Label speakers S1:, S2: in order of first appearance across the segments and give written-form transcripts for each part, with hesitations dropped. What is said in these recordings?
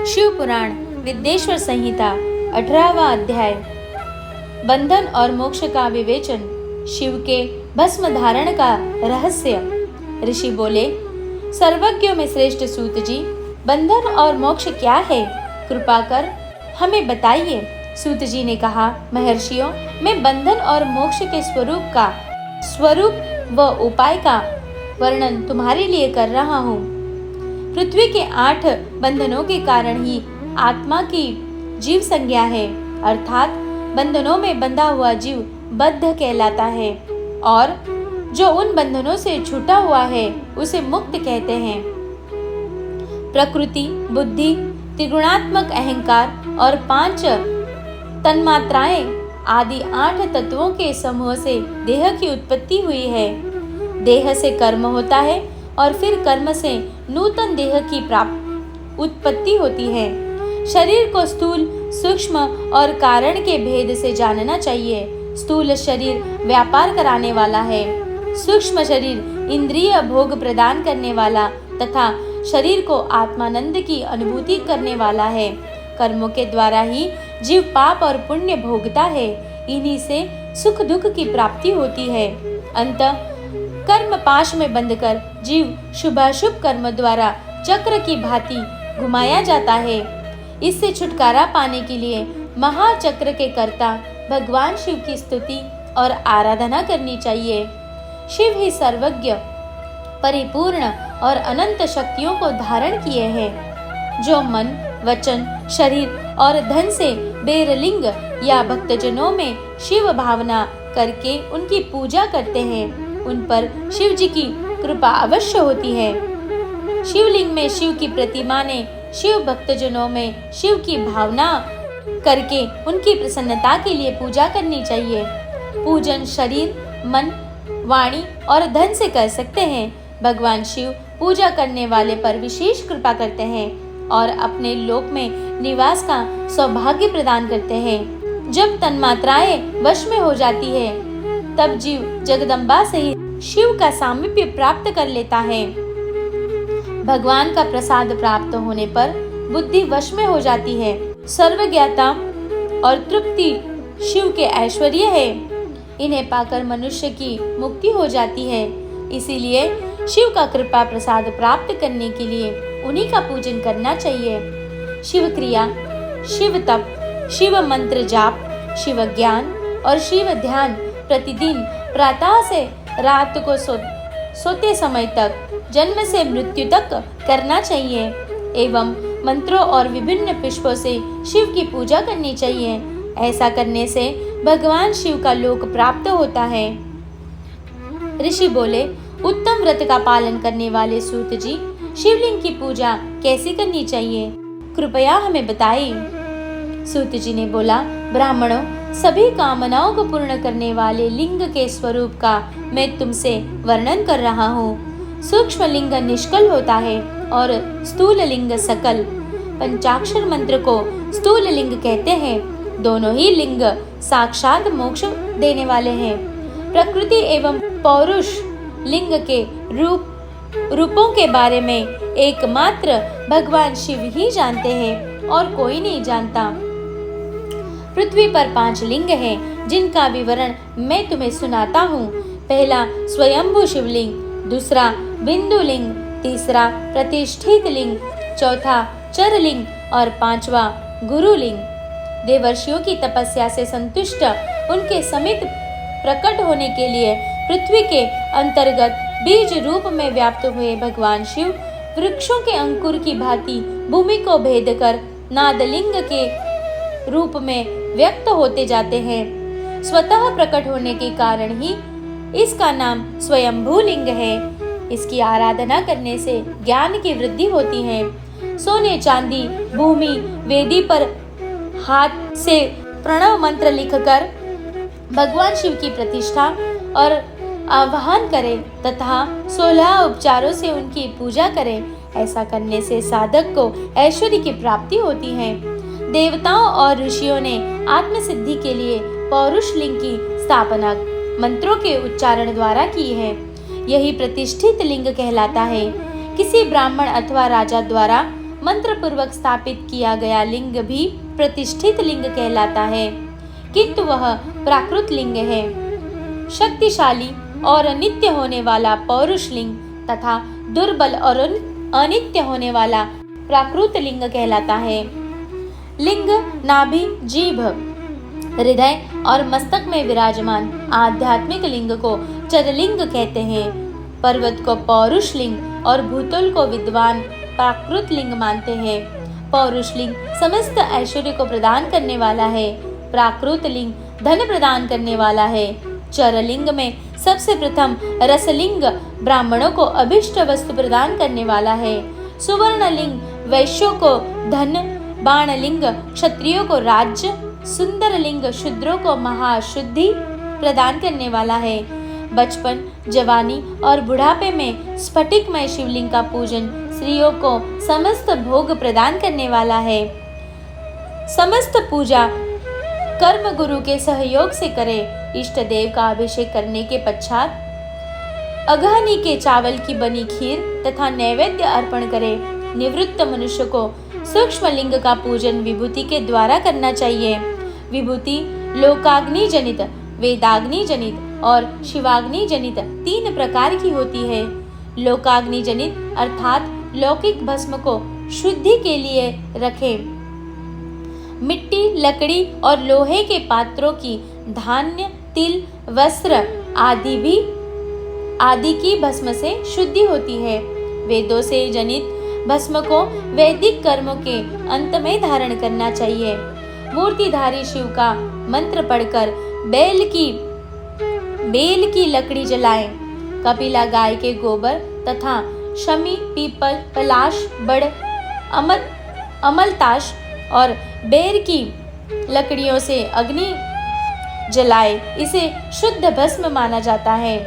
S1: शिव पुराण विद्येश्वर संहिता 18वां अध्याय। बंधन और मोक्ष का विवेचन। शिव के भस्म धारण का रहस्य। ऋषि बोले, सर्वज्ञों में श्रेष्ठ सूत जी, बंधन और मोक्ष क्या है? कृपा कर हमें बताइए। सूत जी ने कहा, महर्षियों, मैं बंधन और मोक्ष के स्वरूप व उपाय का वर्णन तुम्हारे लिए कर रहा हूँ। पृथ्वी के 8 बंधनों के कारण ही आत्मा की जीव संज्ञा है, अर्थात बंधनों में बंधा हुआ जीव बद्ध कहलाता है और जो उन बंधनों से छूटा हुआ है उसे मुक्त कहते हैं। प्रकृति, बुद्धि, त्रिगुणात्मक अहंकार और 5 तन्मात्राएं आदि 8 तत्वों के समूह से देह की उत्पत्ति हुई है। देह से कर्म होता है और फिर कर्म से नूतन देह की उत्पत्ति होती है। शरीर को स्थूल, सूक्ष्म और कारण के भेद से जानना चाहिए। स्थूल शरीर व्यापार कराने वाला है, सूक्ष्म शरीर इंद्रिय भोग प्रदान करने वाला तथा शरीर को आत्मानंद की अनुभूति करने वाला है। कर्मों के द्वारा ही जीव पाप और पुण्य भोगता है, इन्हीं से सुख दुख की प्राप्ति होती है। अंततः कर्म पाश में बंधकर जीव शुभाशुभ कर्म द्वारा चक्र की भांति घुमाया जाता है। इससे छुटकारा पाने के लिए महाचक्र के कर्ता भगवान शिव की स्तुति और आराधना करनी चाहिए। शिव ही सर्वज्ञ, परिपूर्ण और अनंत शक्तियों को धारण किए हैं। जो मन, वचन, शरीर और धन से बेरलिंग या भक्तजनों में शिव भावना करके उनकी पूजा करते हैं, उन पर शिव जी की कृपा अवश्य होती है। शिवलिंग में शिव की प्रतिमा ने शिव भक्तजनों में शिव की भावना करके उनकी प्रसन्नता के लिए पूजा करनी चाहिए। पूजन शरीर, मन, वाणी और धन से कर सकते हैं। भगवान शिव पूजा करने वाले पर विशेष कृपा करते हैं और अपने लोक में निवास का सौभाग्य प्रदान करते हैं। जब तन्मात्राएं वश में हो जाती है तब जीव जगदम्बा सहित शिव का सामीप्य प्राप्त कर लेता है। भगवान का प्रसाद प्राप्त होने पर बुद्धि वश में हो जाती है। सर्वज्ञता और तृप्ति शिव के ऐश्वर्य है। इन्हें पाकर मनुष्य की मुक्ति हो जाती है। इसीलिए शिव का कृपा प्रसाद प्राप्त करने के लिए उन्हीं का पूजन करना चाहिए। शिव क्रिया, शिव तप, शिव मंत्र जाप, शिव ज्ञान और शिव ध्यान प्रतिदिन प्रातः से रात को सोते समय तक, जन्म से मृत्यु तक करना चाहिए एवं मंत्रों और विभिन्न पुष्पों से शिव की पूजा करनी चाहिए। ऐसा करने से भगवान शिव का लोक प्राप्त होता है। ऋषि बोले, उत्तम व्रत का पालन करने वाले सूत जी, शिवलिंग की पूजा कैसे करनी चाहिए? कृपया हमें बताइए। सूत जी ने बोला, ब्राह्मणों, सभी कामनाओं को पूर्ण करने वाले लिंग के स्वरूप का मैं तुमसे वर्णन कर रहा हूँ। सूक्ष्म लिंग निष्कल होता है और स्थूल लिंग सकल। पंचाक्षर मंत्र को स्थूल लिंग कहते हैं। दोनों ही लिंग साक्षात मोक्ष देने वाले हैं। प्रकृति एवं पौरुष लिंग के रूपों के बारे में एकमात्र भगवान शिव ही जानते हैं और कोई नहीं जानता। पृथ्वी पर 5 लिंग हैं, जिनका विवरण मैं तुम्हें सुनाता हूँ। पहला स्वयंभू शिवलिंग, दूसरा बिंदु लिंग, तीसरा प्रतिष्ठित लिंग, चौथा चरलिंग और 5वां गुरुलिंग। देवर्षियों की तपस्या से संतुष्ट उनके समित प्रकट होने के लिए पृथ्वी के अंतर्गत बीज रूप में व्याप्त हुए भगवान शिव वृक्षों के अंकुर की भांति भूमि को भेद कर नादलिंग के रूप में व्यक्त होते जाते हैं। स्वतः प्रकट होने के कारण ही इसका नाम स्वयंभू लिंग है। इसकी आराधना करने से ज्ञान की वृद्धि होती है। सोने, चांदी, भूमि, वेदी पर हाथ से प्रणव मंत्र लिखकर भगवान शिव की प्रतिष्ठा और आवाहन करें तथा 16 उपचारों से उनकी पूजा करें। ऐसा करने से साधक को ऐश्वर्य की प्राप्ति होती है। देवताओं और ऋषियों ने आत्मसिद्धि के लिए पौरुष लिंग की स्थापना मंत्रों के उच्चारण द्वारा की है। यही प्रतिष्ठित लिंग कहलाता है। किसी ब्राह्मण अथवा राजा द्वारा मंत्र पूर्वक स्थापित किया गया लिंग भी प्रतिष्ठित लिंग कहलाता है, किंतु वह प्राकृत लिंग है। शक्तिशाली और नित्य होने वाला पौरुष लिंग तथा दुर्बल और अनित्य होने वाला प्राकृत लिंग कहलाता है। लिंग नाभि, जीभ, हृदय और मस्तक में विराजमान आध्यात्मिक लिंग को चरलिंग कहते हैं। पर्वत को पौरुष लिंग और भूतल को विद्वान प्राकृत लिंग मानते हैं। पौरुष लिंग समस्त ऐश्वर्य को प्रदान करने वाला है। प्राकृत लिंग धन प्रदान करने वाला है। चरलिंग में सबसे प्रथम रसलिंग ब्राह्मणों को अभिष्ट वस्तु प्रदान करने वाला है। सुवर्णलिंग वैश्यों को धन, बाणलिंग क्षत्रियों को राज्य, सुंदरलिंग शूद्रों को महाशुद्धि प्रदान करने वाला है। बचपन, जवानी और बुढ़ापे में स्फटिकमय शिवलिंग का पूजन स्त्रियों को समस्त भोग प्रदान करने वाला है। समस्त पूजा कर्म गुरु के सहयोग से करे। इष्ट देव का अभिषेक करने के पश्चात अगहनी के चावल की बनी खीर तथा नैवेद्य अर्पण करे। निवृत्त मनुष्य को सूक्ष्म लिंग का पूजन विभूति के द्वारा करना चाहिए। विभूति लोकाग्नि जनित, वेदाग्नि जनित और शिवाग्नि जनित 3 प्रकार की होती है। लोकाग्नि जनित अर्थात लौकिक भस्म को शुद्धि के लिए रखें। मिट्टी, लकड़ी और लोहे के पात्रों की धान्य, तिल, वस्त्र आदि की भस्म से शुद्धि होती है। वेदों से जनित भस्म को वैदिक कर्मों के अंत में धारण करना चाहिए। मूर्तिधारी शिव का मंत्र पढ़कर बेल की लकड़ी जलाएं। कपिला गाय के गोबर तथा शमी, पीपल, पलाश, बड़, अमलताश और बेर की लकड़ियों से अग्नि जलाए। इसे शुद्ध भस्म माना जाता है।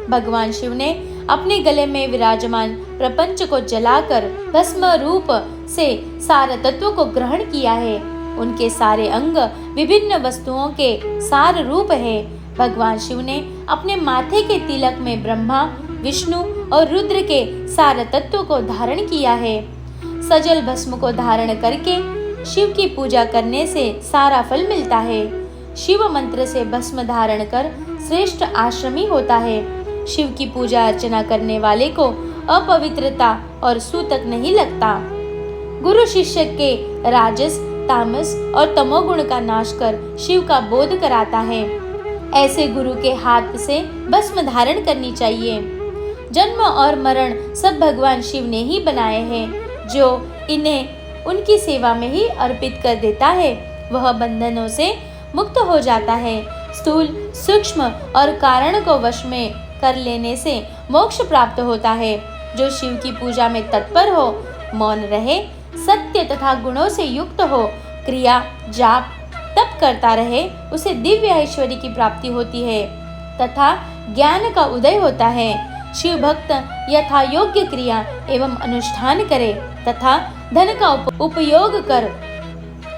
S1: भगवान शिव ने अपने गले में विराजमान प्रपंच को जलाकर भस्म रूप से सार तत्व को ग्रहण किया है। उनके सारे अंग विभिन्न वस्तुओं के सार रूप है। भगवान शिव ने अपने माथे के तिलक में ब्रह्मा, विष्णु और रुद्र के सार तत्व को धारण किया है। सजल भस्म को धारण करके शिव की पूजा करने से सारा फल मिलता है। शिव मंत्र से भस्म धारण कर श्रेष्ठ आश्रमी होता है। शिव की पूजा अर्चना करने वाले को अपवित्रता और सूतक नहीं लगता। गुरु शिष्य के राजस, तामस और तमोगुण का नाश कर शिव का बोध कराता है। ऐसे गुरु के हाथ से भस्म धारण करनी चाहिए। जन्म और मरण सब भगवान शिव ने ही बनाए हैं। जो इन्हें उनकी सेवा में ही अर्पित कर देता है वह बंधनों से मुक्त हो जाता है। स्थूल, सूक्ष्म और कारण को वश में कर लेने से मोक्ष प्राप्त होता है। जो शिव की पूजा में तत्पर हो, मौन रहे, सत्य तथा गुणों से युक्त हो, क्रिया, जाप, तप करता रहे, उसे दिव्य ऐश्वर्य की प्राप्ति होती है तथा ज्ञान का उदय होता है। शिव भक्त यथा योग्य क्रिया एवं अनुष्ठान करे तथा धन का उपयोग कर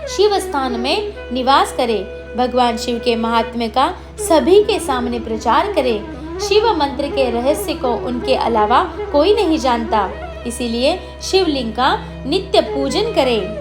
S1: शिव स्थान में निवास करे। भगवान शिव के महात्म्य का सभी के सामने प्रचार करे। शिव मंत्र के रहस्य को उनके अलावा कोई नहीं जानता, इसीलिए शिवलिंग का नित्य पूजन करें।